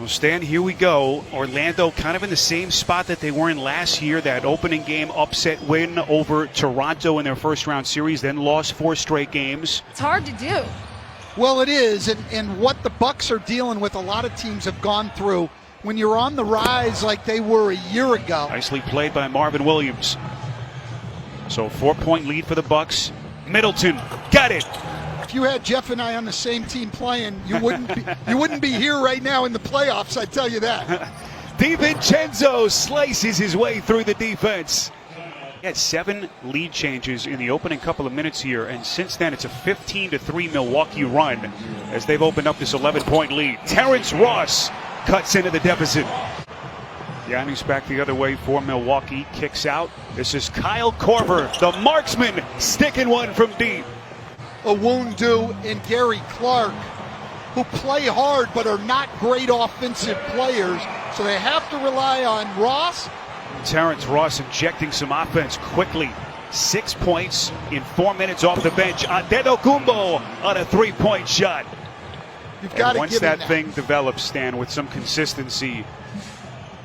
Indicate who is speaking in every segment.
Speaker 1: Well, Stan, here we go. Orlando kind of in the same spot that they were in last year, that opening game upset win over Toronto in their first round series, then lost 4 straight games.
Speaker 2: It's hard to do.
Speaker 3: Well, it is, and what the Bucks are dealing with, a lot of teams have gone through when you're on the rise like they were a year ago.
Speaker 1: Nicely played by Marvin Williams. So 4-point lead for the Bucks. Middleton got it.
Speaker 3: If you had Jeff and I on the same team playing, you wouldn't be here right now in the playoffs, I tell you that.
Speaker 1: DiVincenzo slices his way through the defense. He had 7 lead changes in the opening couple of minutes here, and since then it's a 15-3 Milwaukee run as they've opened up this 11-point lead. Terrence Ross cuts into the deficit. Giannis back the other way for Milwaukee, kicks out. This is Kyle Korver, the marksman, sticking one from deep.
Speaker 3: Owundu and Gary Clark, who play hard but are not great offensive players, so they have to rely on Ross.
Speaker 1: Terrence Ross injecting some offense quickly. 6 points in 4 minutes off the bench. Antetokounmpo on a 3-point shot.
Speaker 3: You've got to
Speaker 1: once
Speaker 3: give
Speaker 1: that thing develops, Stan, with some consistency,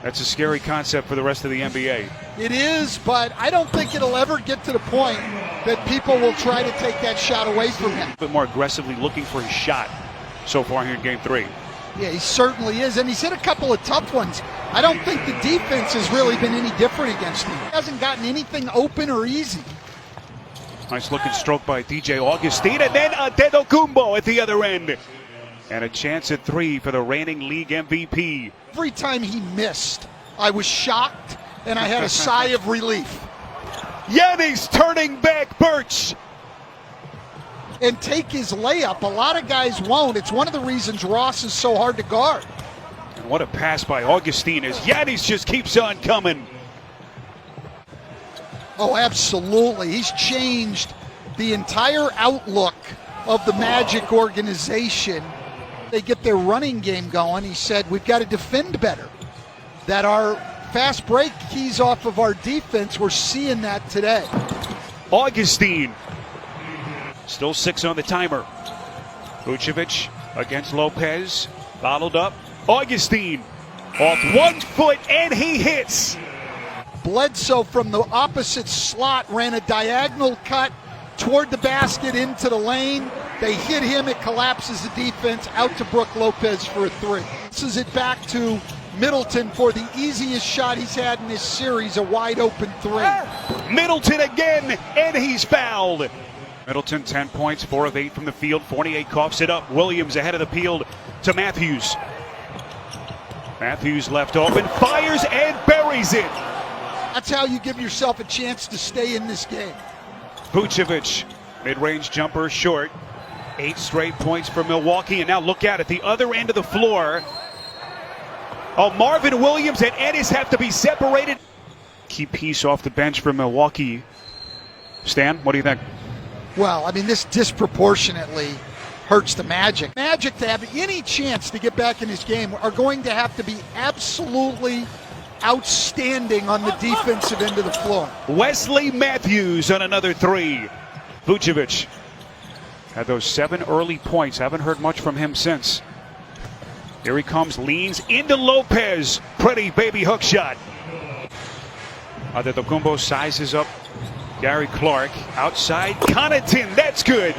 Speaker 1: that's a scary concept for the rest of the NBA.
Speaker 3: It is, but I don't think it'll ever get to the point that people will try to take that shot away from him.
Speaker 1: A bit more aggressively looking for his shot so far here in Game 3.
Speaker 3: Yeah, he certainly is, and he's hit a couple of tough ones. I don't think the defense has really been any different against him. He hasn't gotten anything open or easy.
Speaker 1: Nice looking stroke by DJ Augustine, and then Antetokounmpo at the other end. And a chance at 3 for the reigning league MVP.
Speaker 3: Every time he missed, I was shocked, and I had a sigh of relief.
Speaker 1: Giannis turning back Birch.
Speaker 3: And take his layup. A lot of guys won't. It's one of the reasons Ross is so hard to guard.
Speaker 1: And what a pass by Augustine as Giannis just keeps on coming.
Speaker 3: Oh, absolutely. He's changed the entire outlook of the Magic organization. They get their running game going. He said, we've got to defend better. That our fast break keys off of our defense, we're seeing that today.
Speaker 1: Augustine. Still 6 on the timer. Vucevic against Lopez. Fouled up. Augustine off 1 foot, and he hits.
Speaker 3: Bledsoe from the opposite slot ran a diagonal cut toward the basket into the lane. They hit him. It collapses the defense. Out to Brook Lopez for a 3. This is it back to Middleton for the easiest shot he's had in this series, a wide open 3.
Speaker 1: Middleton again, and he's fouled. Middleton 10 points, 4 of 8 from the field. 48 coughs it up. Williams ahead of the field to Matthews. Matthews left open, fires and buries it.
Speaker 3: That's how you give yourself a chance to stay in this game.
Speaker 1: Vucevic, mid-range jumper short. 8 straight points for Milwaukee, and now look out at the other end of the floor. Oh, Marvin Williams and Ennis have to be separated. Key piece off the bench for Milwaukee. Stan, what do you think?
Speaker 3: Well, I mean, this disproportionately hurts the Magic. Magic, to have any chance to get back in this game, are going to have to be absolutely outstanding on the defensive end of the floor.
Speaker 1: Wesley Matthews on another 3. Vucevic had those 7 early points. Haven't heard much from him since. Here he comes, leans into Lopez. Pretty baby hook shot. Antetokounmpo sizes up Gary Clark. Outside, Connaughton. That's good.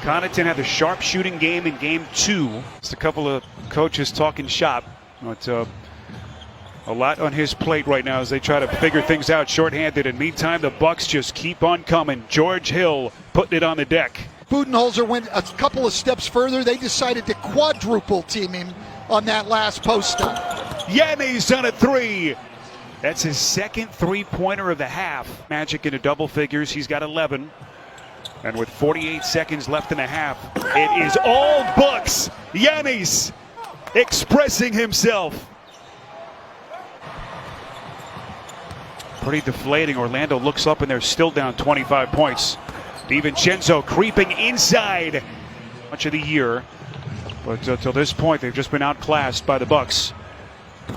Speaker 1: Connaughton had the sharp shooting game in Game 2. Just a couple of coaches talking shop. But a lot on his plate right now as they try to figure things out shorthanded. And meantime, the Bucks just keep on coming. George Hill putting it on the deck.
Speaker 3: Budenholzer went a couple of steps further. They decided to quadruple team him on that last post-up.
Speaker 1: Giannis on a 3. That's his second 3-pointer of the half. Magic into double figures. He's got 11. And with 48 seconds left in the half, it is all Bucks. Giannis expressing himself. Pretty deflating. Orlando looks up and they're still down 25 points. DiVincenzo creeping inside much of the year. But till this point, they've just been outclassed by the Bucks.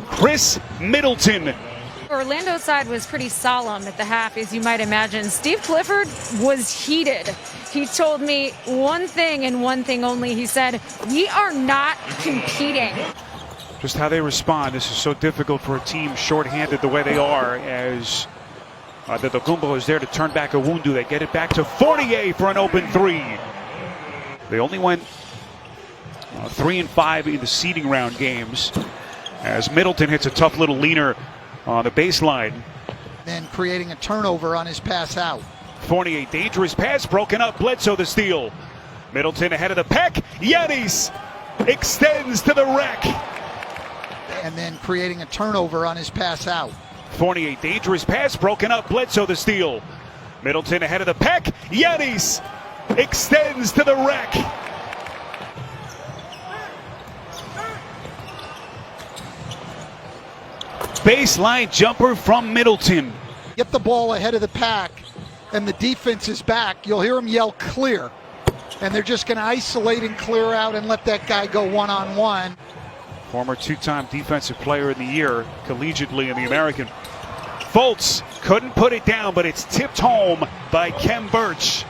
Speaker 1: Chris Middleton.
Speaker 2: Orlando's side was pretty solemn at the half, as you might imagine. Steve Clifford was heated. He told me one thing and one thing only. He said, "We are not competing."
Speaker 1: just how they respond. This is so difficult for a team shorthanded the way they are, as Antetokounmpo is there to turn back Owundu. They get it back to Fournier for an open three. They only went 3 and 5 in the seeding round games, as Middleton hits a tough little leaner on the baseline.
Speaker 3: Then creating a turnover on his pass out.
Speaker 1: Fournier, dangerous pass, broken up. Bledsoe the steal. Middleton ahead of the pack. Giannis extends to the rack.
Speaker 3: And then creating a turnover on his pass out.
Speaker 1: Fournier, dangerous pass, broken up. Bledsoe the steal. Middleton ahead of the pack. Giannis extends to the rack. Baseline jumper from Middleton.
Speaker 3: Get the ball ahead of the pack, and the defense is back. You'll hear them yell clear. And they're just going to isolate and clear out and let that guy go one-on-one.
Speaker 1: Former two-time Defensive Player of the Year collegiately in the American. Fultz couldn't put it down, but it's tipped home by Khem Birch.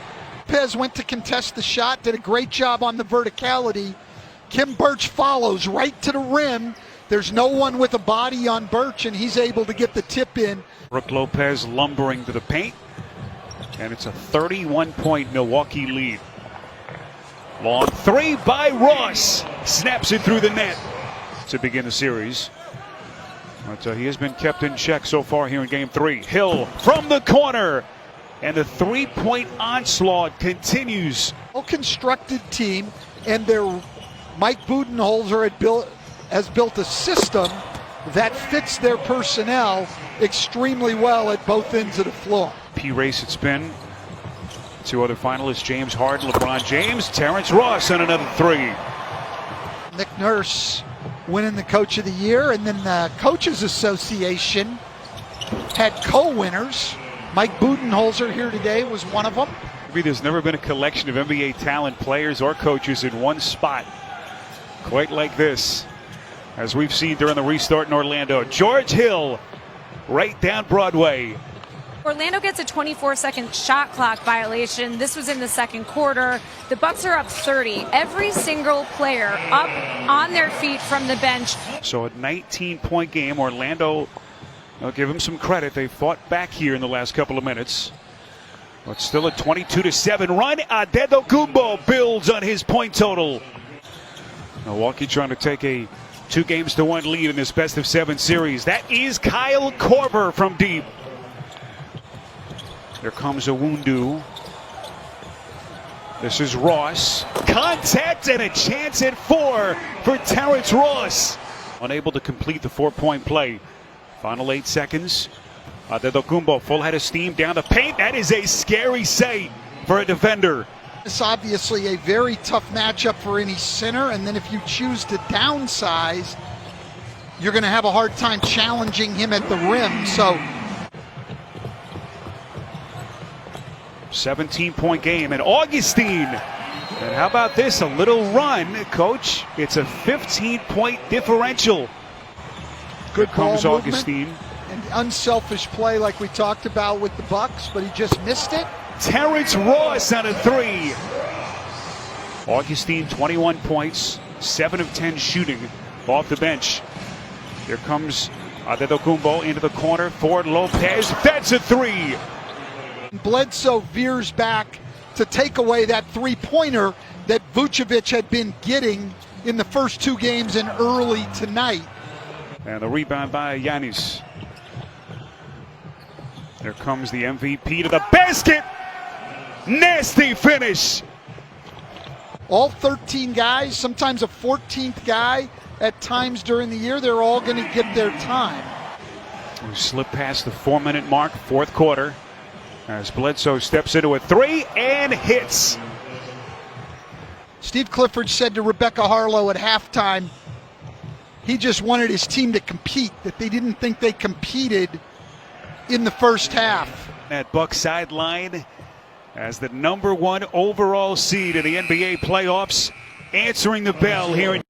Speaker 3: Lopez went to contest the shot, did a great job on the verticality. Khem Birch follows right to the rim. There's no one with a body on Birch, and he's able to get the tip in.
Speaker 1: Brook Lopez lumbering to the paint, and it's a 31-point Milwaukee lead. Long three by Ross. Snaps it through the net to begin the series. But he has been kept in check so far here in Game 3. Hill from the corner. And the three-point onslaught continues.
Speaker 3: Well-constructed team, and their Mike Budenholzer has built a system that fits their personnel extremely well at both ends of the floor.
Speaker 1: P-race it's been. Two other finalists, James Harden, LeBron James, Terrence Ross on another three.
Speaker 3: Nick Nurse winning the Coach of the Year, and then the Coaches Association had co-winners. Mike Budenholzer here today was one of them.
Speaker 1: Maybe there's never been a collection of NBA talent, players or coaches in one spot quite like this, as we've seen during the restart in Orlando. George Hill right down Broadway.
Speaker 2: Orlando gets a 24-second shot clock violation. This was in the second quarter. The Bucks are up 30. Every single player up on their feet from the bench.
Speaker 1: So a 19-point game. Orlando, I'll give them some credit. They fought back here in the last couple of minutes. But still a 22-7 run. Antetokounmpo builds on his point total. Milwaukee trying to take a 2-1 lead in this best-of-7 series. That is Kyle Korver from deep. There comes Owundu. This is Ross. Contact and a chance at 4 for Terrence Ross. Unable to complete the 4-point play. Final 8 seconds. Antetokounmpo full head of steam down the paint. That is a scary sight for a defender.
Speaker 3: It's obviously a very tough matchup for any center, and then if you choose to downsize, you're going to have a hard time challenging him at the rim. So
Speaker 1: 17-point game, and Augustine. And how about this? A little run, Coach. It's a 15-point differential.
Speaker 3: Good
Speaker 1: Here comes
Speaker 3: ball
Speaker 1: Augustine.
Speaker 3: And unselfish play like we talked about with the Bucks, but he just missed it.
Speaker 1: Terrence Ross on a 3. Augustine, 21 points, 7 of 10 shooting off the bench. Here comes Antetokounmpo into the corner. Ford Lopez, that's a 3.
Speaker 3: Bledsoe veers back to take away that three-pointer that Vucevic had been getting in the first 2 games and early tonight.
Speaker 1: And the rebound by Giannis. There comes the MVP to the basket. Nasty finish.
Speaker 3: All 13 guys, sometimes a 14th guy at times during the year, they're all going to get their time.
Speaker 1: We slip past the 4-minute mark, fourth quarter, as Bledsoe steps into a 3 and hits.
Speaker 3: Steve Clifford said to Rebecca Harlow at halftime, he just wanted his team to compete, that they didn't think they competed in the first half.
Speaker 1: That Buck sideline as the #1 overall seed in the NBA playoffs, answering the bell here in